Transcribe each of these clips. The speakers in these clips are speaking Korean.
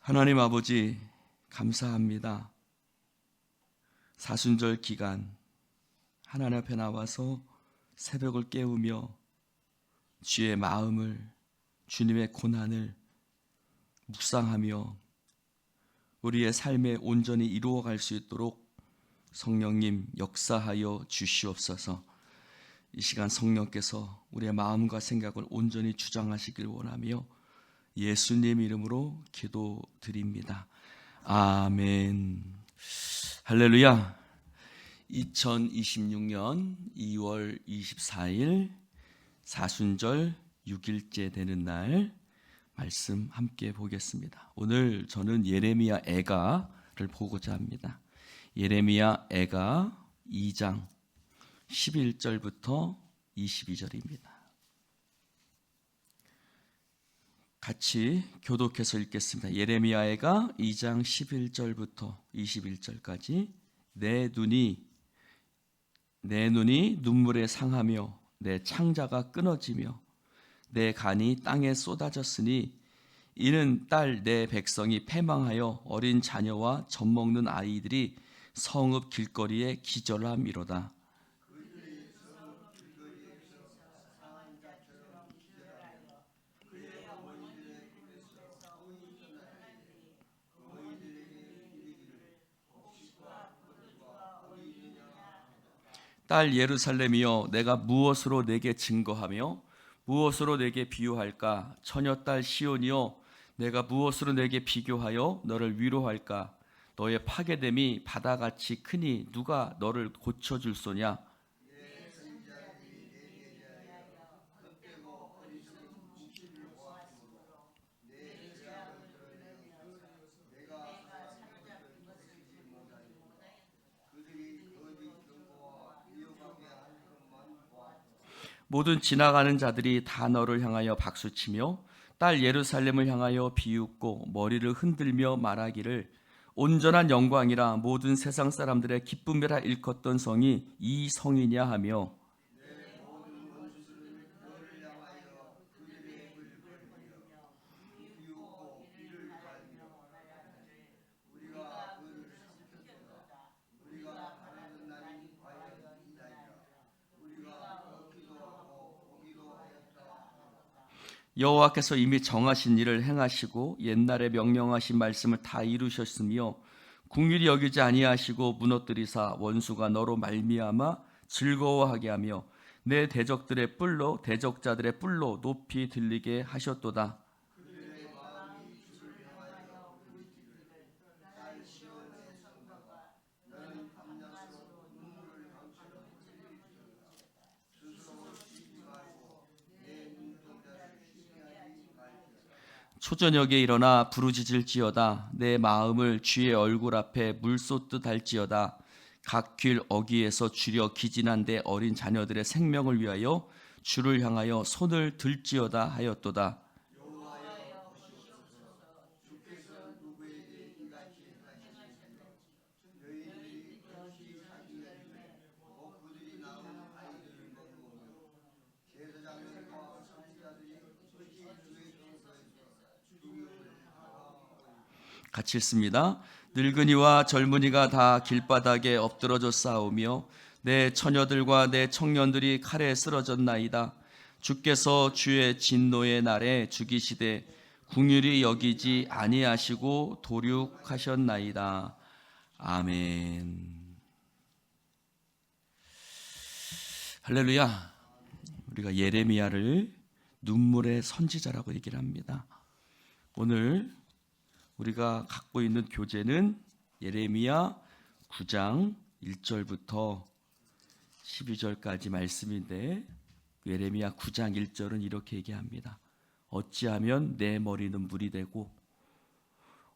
하나님 아버지 감사합니다. 사순절 기간 하나님 앞에 나와서 새벽을 깨우며 주의 마음을, 주님의 고난을 묵상하며 우리의 삶에 온전히 이루어갈 수 있도록 성령님 역사하여 주시옵소서. 이 시간 성령께서 우리의 마음과 생각을 온전히 주장하시길 원하며 예수님 이름으로 기도드립니다. 아멘. 할렐루야. 2026년 2월 24일 사순절 6일째 되는 날 말씀 함께 보겠습니다. 오늘 저는 예레미야 애가를 보고자 합니다. 예레미야 애가 2장 11절부터 22절입니다. 같이 교독해서 읽겠습니다. 예레미야 애가 2장 11절부터 21절까지. 내 눈이 눈물에 상하며 내 창자가 끊어지며 내 간이 땅에 쏟아졌으니 이는 딸 내 백성이 패망하여 어린 자녀와 젖먹는 아이들이 성읍 길거리에 기절함이로다. 딸 예루살렘이여, 내가 무엇으로 내게 증거하며 무엇으로 내게 비유할까? 처녀 딸 시온이여, 내가 무엇으로 내게 비교하여 너를 위로할까? 너의 파괴됨이 바다같이 크니 누가 너를 고쳐줄 소냐? 모든 지나가는 자들이 다 너를 향하여 박수치며 딸 예루살렘을 향하여 비웃고 머리를 흔들며 말하기를 온전한 영광이라 모든 세상 사람들의 기쁨이라 일컫던 성이 이 성이냐 하며 여호와께서 이미 정하신 일을 행하시고 옛날에 명령하신 말씀을 다 이루셨으며 긍휼히 여기지 아니하시고 무너뜨리사 원수가 너로 말미암아 즐거워하게 하며 내 대적들의 뿔로 대적자들의 뿔로 높이 들리게 하셨도다. 초저녁에 일어나 부르짖을지어다. 내 마음을 주의 얼굴 앞에 물 쏟듯 할지어다. 각 길 어귀에서 주려 기진한데 어린 자녀들의 생명을 위하여 주를 향하여 손을 들지어다 하였도다. 같이 읽습니다. 늙은이와 젊은이가 다 길바닥에 엎드러져 싸우며 내 처녀들과 내 청년들이 칼에 쓰러졌나이다. 주께서 주의 진노의 날에 죽이시되 긍휼히 여기지 아니하시고 도륙하셨나이다. 아멘. 할렐루야. 우리가 예레미야를 눈물의 선지자라고 얘기를 합니다. 오늘 우리가 갖고 있는 교재는 예레미야 9장 1절부터 12절까지 말씀인데 예레미야 9장 1절은 이렇게 얘기합니다. 어찌하면 내 머리는 물이 되고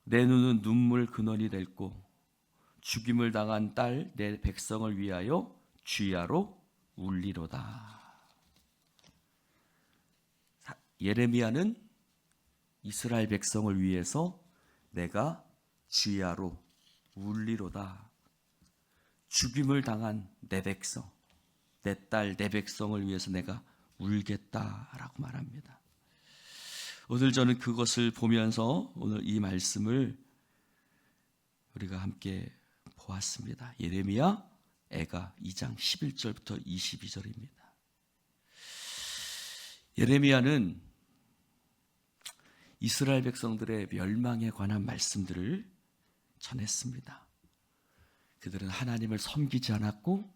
내 눈은 눈물 근원이 됐고 죽임을 당한 딸 내 백성을 위하여 주야로 울리로다. 예레미야는 이스라엘 백성을 위해서 내가 주야로 울리로다. 죽임을 당한 내 백성, 내 딸, 내 백성을 위해서 내가 울겠다라고 말합니다. 오늘 저는 그것을 보면서 오늘 이 말씀을 우리가 함께 보았습니다. 예레미야 애가 2장 11절부터 22절입니다. 예레미야는 이스라엘 백성들의 멸망에 관한 말씀들을 전했습니다. 그들은 하나님을 섬기지 않았고,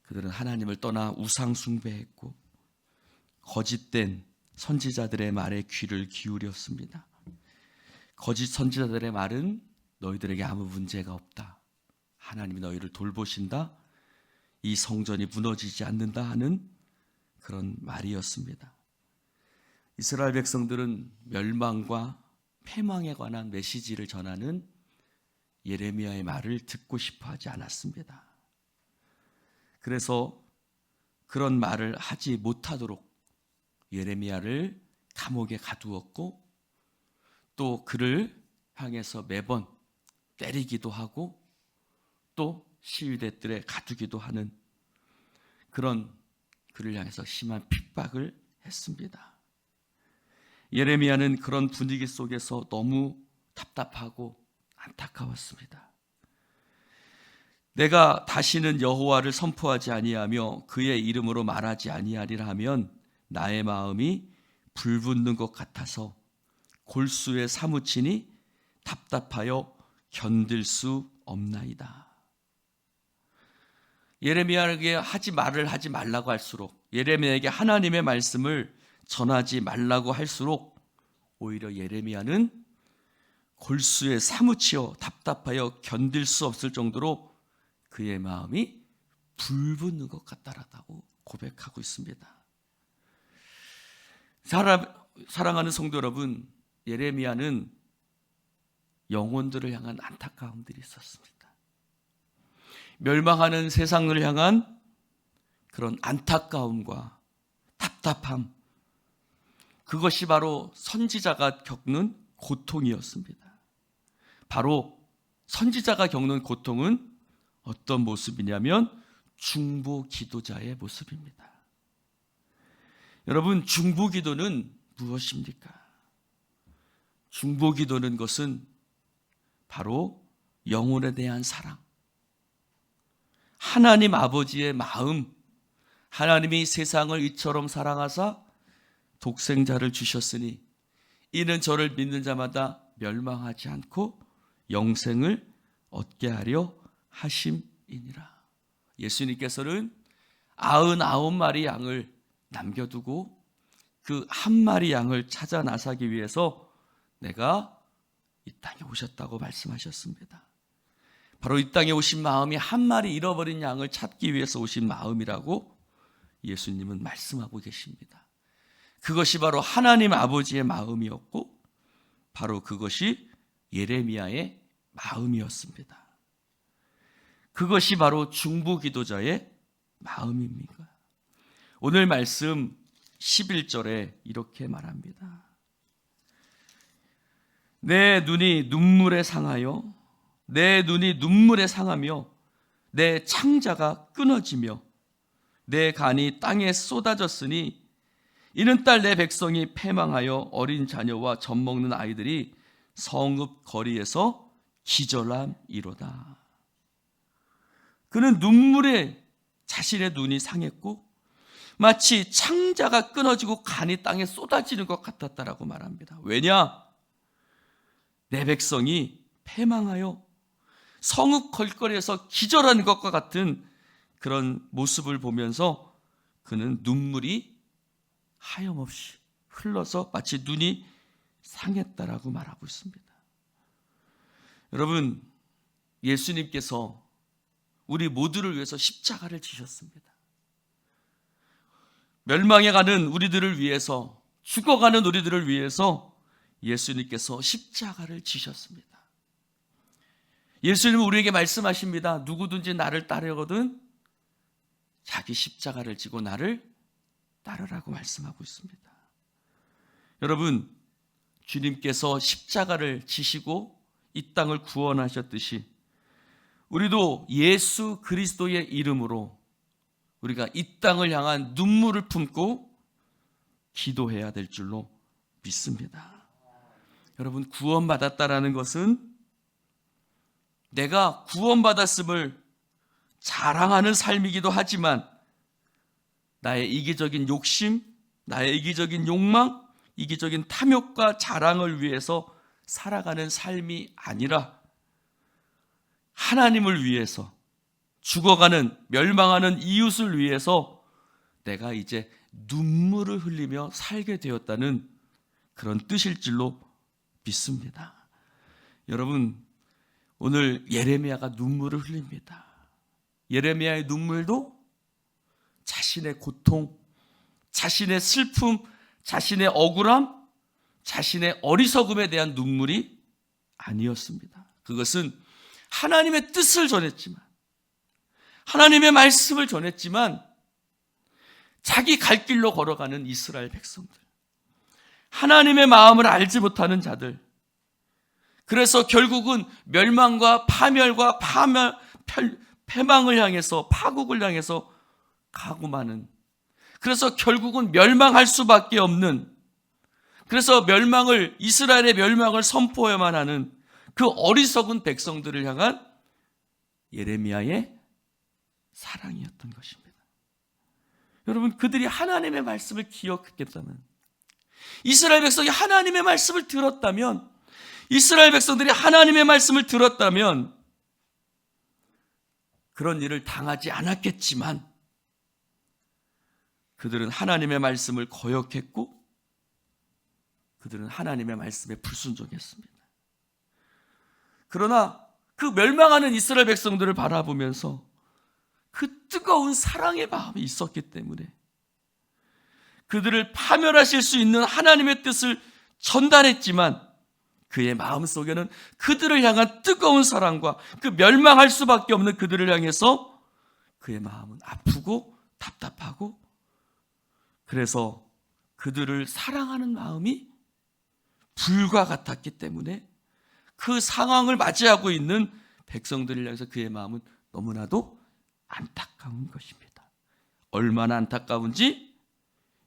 그들은 하나님을 떠나 우상 숭배했고, 거짓된 선지자들의 말에 귀를 기울였습니다. 거짓 선지자들의 말은 너희들에게 아무 문제가 없다, 하나님이 너희를 돌보신다, 이 성전이 무너지지 않는다 하는 그런 말이었습니다. 이스라엘 백성들은 멸망과 패망에 관한 메시지를 전하는 예레미야의 말을 듣고 싶어 하지 않았습니다. 그래서 그런 말을 하지 못하도록 예레미야를 감옥에 가두었고, 또 그를 향해서 매번 때리기도 하고 또 시위대들에 가두기도 하는 그런 그를 향해서 심한 핍박을 했습니다. 예레미야는 그런 분위기 속에서 너무 답답하고 안타까웠습니다. 내가 다시는 여호와를 선포하지 아니하며 그의 이름으로 말하지 아니하리라 하면 나의 마음이 불붙는 것 같아서 골수에 사무치니 답답하여 견딜 수 없나이다. 예레미야에게 말을 하지 말라고 할수록, 예레미야에게 하나님의 말씀을 전하지 말라고 할수록 오히려 예레미야는 골수에 사무치어 답답하여 견딜 수 없을 정도로 그의 마음이 불붙는 것 같다라고 고백하고 있습니다. 사랑하는 성도 여러분, 예레미야는 영혼들을 향한 안타까움들이 있었습니다. 멸망하는 세상을 향한 그런 안타까움과 답답함, 그것이 바로 선지자가 겪는 고통이었습니다. 바로 선지자가 겪는 고통은 어떤 모습이냐면 중보 기도자의 모습입니다. 여러분, 중보 기도는 무엇입니까? 중보 기도는 것은 바로 영혼에 대한 사랑, 하나님 아버지의 마음, 하나님이 세상을 이처럼 사랑하사 독생자를 주셨으니 이는 저를 믿는 자마다 멸망하지 않고 영생을 얻게 하려 하심이니라. 예수님께서는 99마리 양을 남겨두고 그 한 마리 양을 찾아 나서기 위해서 내가 이 땅에 오셨다고 말씀하셨습니다. 바로 이 땅에 오신 마음이 한 마리 잃어버린 양을 찾기 위해서 오신 마음이라고 예수님은 말씀하고 계십니다. 그것이 바로 하나님 아버지의 마음이었고, 바로 그것이 예레미야의 마음이었습니다. 그것이 바로 중보기도자의 마음입니다. 오늘 말씀 11절에 이렇게 말합니다. 내 눈이 눈물에 상하여 내 눈이 눈물에 상하며 내 창자가 끊어지며 내 간이 땅에 쏟아졌으니 이는 딸 내 백성이 패망하여 어린 자녀와 젖먹는 아이들이 성읍 거리에서 기절함이로다. 그는 눈물에 자신의 눈이 상했고 마치 창자가 끊어지고 간이 땅에 쏟아지는 것 같았다라고 말합니다. 왜냐? 내 백성이 패망하여 성읍 걸거리에서 기절하는 것과 같은 그런 모습을 보면서 그는 눈물이 하염없이 흘러서 마치 눈이 상했다라고 말하고 있습니다. 여러분, 예수님께서 우리 모두를 위해서 십자가를 지셨습니다. 멸망해 가는 우리들을 위해서, 죽어가는 우리들을 위해서 예수님께서 십자가를 지셨습니다. 예수님은 우리에게 말씀하십니다. 누구든지 나를 따르거든 자기 십자가를 지고 나를 따르라고 말씀하고 있습니다. 여러분, 주님께서 십자가를 지시고 이 땅을 구원하셨듯이 우리도 예수 그리스도의 이름으로 우리가 이 땅을 향한 눈물을 품고 기도해야 될 줄로 믿습니다. 여러분, 구원받았다라는 것은 내가 구원받았음을 자랑하는 삶이기도 하지만 나의 이기적인 욕심, 나의 이기적인 욕망, 이기적인 탐욕과 자랑을 위해서 살아가는 삶이 아니라 하나님을 위해서, 죽어가는, 멸망하는 이웃을 위해서 내가 이제 눈물을 흘리며 살게 되었다는 그런 뜻일 줄로 믿습니다. 여러분, 오늘 예레미야가 눈물을 흘립니다. 예레미야의 눈물도 자신의 고통, 자신의 슬픔, 자신의 억울함, 자신의 어리석음에 대한 눈물이 아니었습니다. 그것은 하나님의 뜻을 전했지만, 하나님의 말씀을 전했지만 자기 갈 길로 걸어가는 이스라엘 백성들, 하나님의 마음을 알지 못하는 자들, 그래서 결국은 멸망과 파멸과 패망을 향해서, 파국을 향해서 가고 마는, 그래서 결국은 멸망할 수밖에 없는, 그래서 이스라엘의 멸망을 선포해야만 하는 그 어리석은 백성들을 향한 예레미야의 사랑이었던 것입니다. 여러분, 그들이 하나님의 말씀을 기억했다면, 이스라엘 백성이 하나님의 말씀을 들었다면, 이스라엘 백성들이 하나님의 말씀을 들었다면 그런 일을 당하지 않았겠지만 그들은 하나님의 말씀을 거역했고 그들은 하나님의 말씀에 불순종했습니다. 그러나 그 멸망하는 이스라엘 백성들을 바라보면서 그 뜨거운 사랑의 마음이 있었기 때문에 그들을 파멸하실 수 있는 하나님의 뜻을 전달했지만 그의 마음속에는 그들을 향한 뜨거운 사랑과 그 멸망할 수밖에 없는 그들을 향해서 그의 마음은 아프고 답답하고, 그래서 그들을 사랑하는 마음이 불과 같았기 때문에 그 상황을 맞이하고 있는 백성들을 향해서 그의 마음은 너무나도 안타까운 것입니다. 얼마나 안타까운지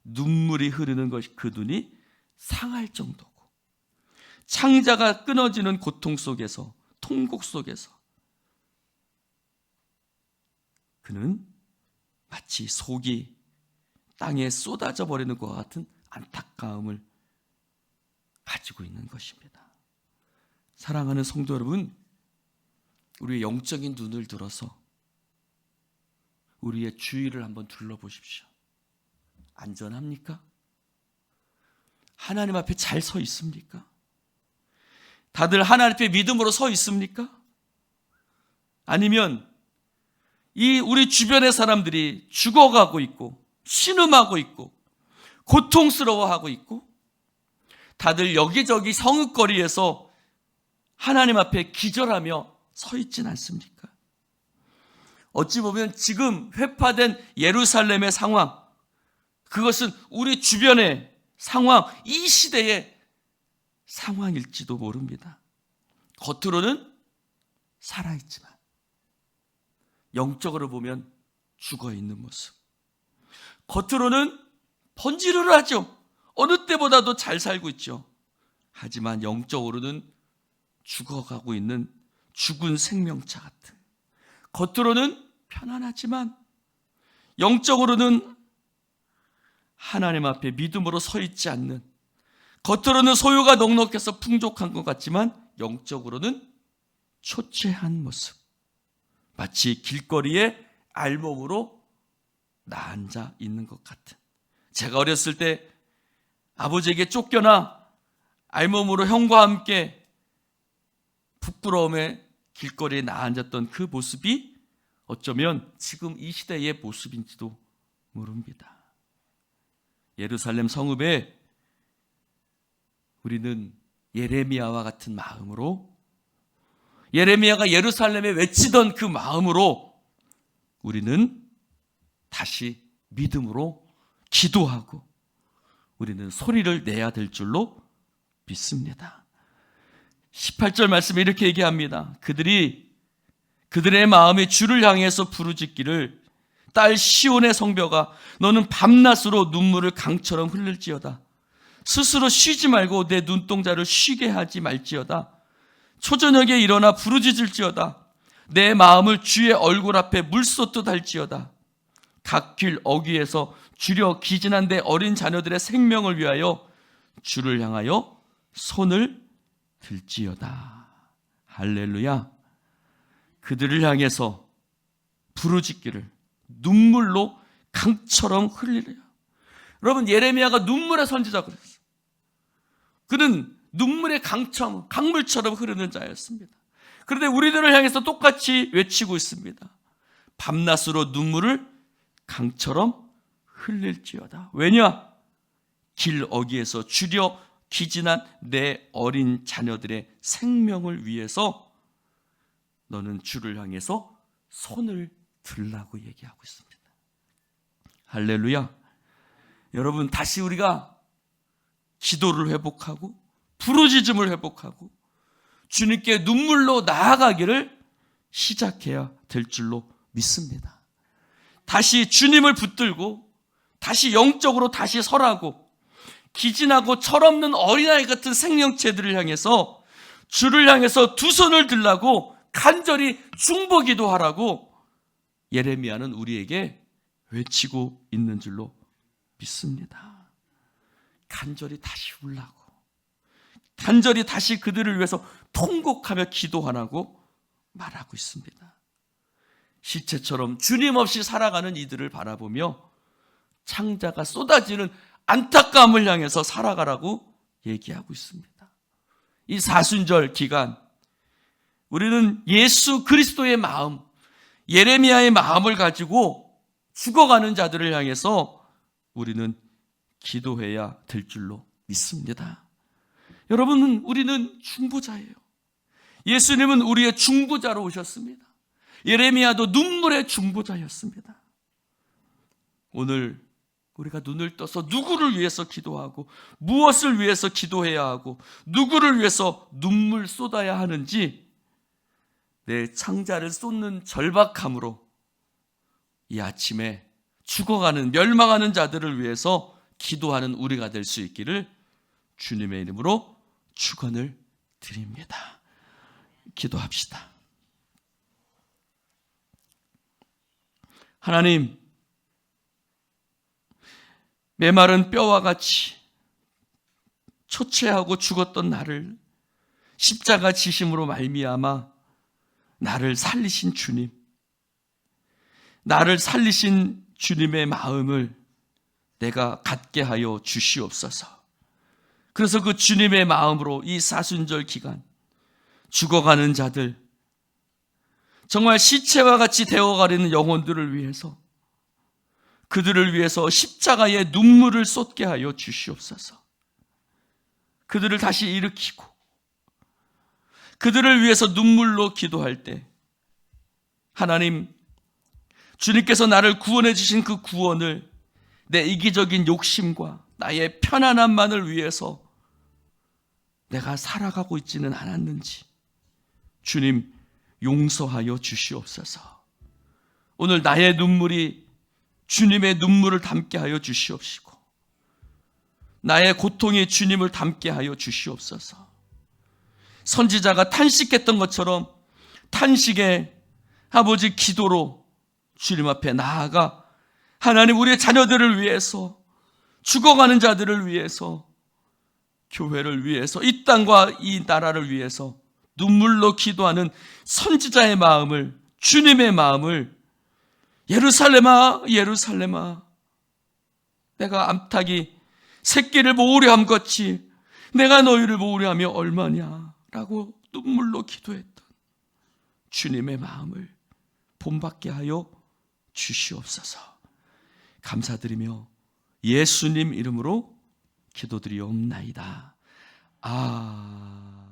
눈물이 흐르는 것이 그 눈이 상할 정도고, 창자가 끊어지는 고통 속에서, 통곡 속에서 그는 마치 속이 땅에 쏟아져 버리는 것과 같은 안타까움을 가지고 있는 것입니다. 사랑하는 성도 여러분, 우리의 영적인 눈을 들어서 우리의 주위를 한번 둘러보십시오. 안전합니까? 하나님 앞에 잘 서 있습니까? 다들 하나님 앞에 믿음으로 서 있습니까? 아니면 이 우리 주변의 사람들이 죽어가고 있고 신음하고 있고 고통스러워하고 있고 다들 여기저기 성읍거리에서 하나님 앞에 기절하며 서 있진 않습니까? 어찌 보면 지금 회파된 예루살렘의 상황, 그것은 우리 주변의 상황, 이 시대의 상황일지도 모릅니다. 겉으로는 살아있지만 영적으로 보면 죽어있는 모습. 겉으로는 번지르르 하죠. 어느 때보다도 잘 살고 있죠. 하지만 영적으로는 죽어가고 있는 죽은 생명차 같은, 겉으로는 편안하지만 영적으로는 하나님 앞에 믿음으로 서 있지 않는, 겉으로는 소유가 넉넉해서 풍족한 것 같지만 영적으로는 초췌한 모습, 마치 길거리에 알몸으로 나앉아 있는 것 같은. 제가 어렸을 때 아버지에게 쫓겨나 알몸으로 형과 함께 부끄러움에 길거리에 나앉았던 그 모습이 어쩌면 지금 이 시대의 모습인지도 모릅니다. 예루살렘 성읍에 우리는 예레미야와 같은 마음으로, 예레미야가 예루살렘에 외치던 그 마음으로 우리는 다시 믿음으로 기도하고 우리는 소리를 내야 될 줄로 믿습니다. 18절 말씀에 이렇게 얘기합니다. 그들이 그들의 마음이 주를 향해서 부르짖기를 딸 시온의 성벽아, 너는 밤낮으로 눈물을 강처럼 흘릴지어다. 스스로 쉬지 말고 내 눈동자를 쉬게 하지 말지어다. 초저녁에 일어나 부르짖을지어다. 내 마음을 주의 얼굴 앞에 물쏟듯 할지어다. 각 길 어귀에서 주려 기진한 내 어린 자녀들의 생명을 위하여 주를 향하여 손을 들지어다. 할렐루야. 그들을 향해서 부르짖기를 눈물로 강처럼 흘리려. 여러분, 예레미야가 눈물의 선지자가 그랬어요. 그는 눈물의 강물처럼 흐르는 자였습니다. 그런데 우리들을 향해서 똑같이 외치고 있습니다. 밤낮으로 눈물을 강처럼 흘릴지어다. 왜냐? 길 어귀에서 주려 기진한 내 어린 자녀들의 생명을 위해서 너는 주를 향해서 손을 들라고 얘기하고 있습니다. 할렐루야. 여러분, 다시 우리가 기도를 회복하고 부르짖음을 회복하고 주님께 눈물로 나아가기를 시작해야 될 줄로 믿습니다. 다시 주님을 붙들고 다시 영적으로 다시 설하고 기진하고 철없는 어린아이 같은 생명체들을 향해서 주를 향해서 두 손을 들라고 간절히 중보기도 하라고 예레미야는 우리에게 외치고 있는 줄로 믿습니다. 간절히 다시 울라고, 간절히 다시 그들을 위해서 통곡하며 기도하라고 말하고 있습니다. 시체처럼 주님 없이 살아가는 이들을 바라보며 창자가 쏟아지는 안타까움을 향해서 살아가라고 얘기하고 있습니다. 이 사순절 기간 우리는 예수 그리스도의 마음, 예레미야의 마음을 가지고 죽어가는 자들을 향해서 우리는 기도해야 될 줄로 믿습니다. 여러분, 우리는 중보자예요. 예수님은 우리의 중보자로 오셨습니다. 예레미야도 눈물의 중보자였습니다. 오늘 우리가 눈을 떠서 누구를 위해서 기도하고 무엇을 위해서 기도해야 하고 누구를 위해서 눈물 쏟아야 하는지 내 창자를 쏟는 절박함으로 이 아침에 죽어가는 멸망하는 자들을 위해서 기도하는 우리가 될 수 있기를 주님의 이름으로 축원을 드립니다. 기도합시다. 하나님, 메마른 뼈와 같이 초췌하고 죽었던 나를 십자가 지심으로 말미암아 나를 살리신 주님, 나를 살리신 주님의 마음을 내가 갖게 하여 주시옵소서. 그래서 그 주님의 마음으로 이 사순절 기간 죽어가는 자들, 정말 시체와 같이 되어가려는 영혼들을 위해서, 그들을 위해서 십자가의 눈물을 쏟게 하여 주시옵소서. 그들을 다시 일으키고 그들을 위해서 눈물로 기도할 때 하나님, 주님께서 나를 구원해 주신 그 구원을 내 이기적인 욕심과 나의 편안함만을 위해서 내가 살아가고 있지는 않았는지 주님 용서하여 주시옵소서. 오늘 나의 눈물이 주님의 눈물을 담게 하여 주시옵시고 나의 고통이 주님을 담게 하여 주시옵소서. 선지자가 탄식했던 것처럼 탄식의 아버지 기도로 주님 앞에 나아가 하나님, 우리의 자녀들을 위해서, 죽어가는 자들을 위해서, 교회를 위해서, 이 땅과 이 나라를 위해서 눈물로 기도하는 선지자의 마음을, 주님의 마음을, 예루살렘아 예루살렘아 내가 암탉이 새끼를 모으려함 같이 내가 너희를 모으려하며 얼마냐 라고 눈물로 기도했던 주님의 마음을 본받게 하여 주시옵소서. 감사드리며 예수님 이름으로 기도드리옵나이다. 아멘.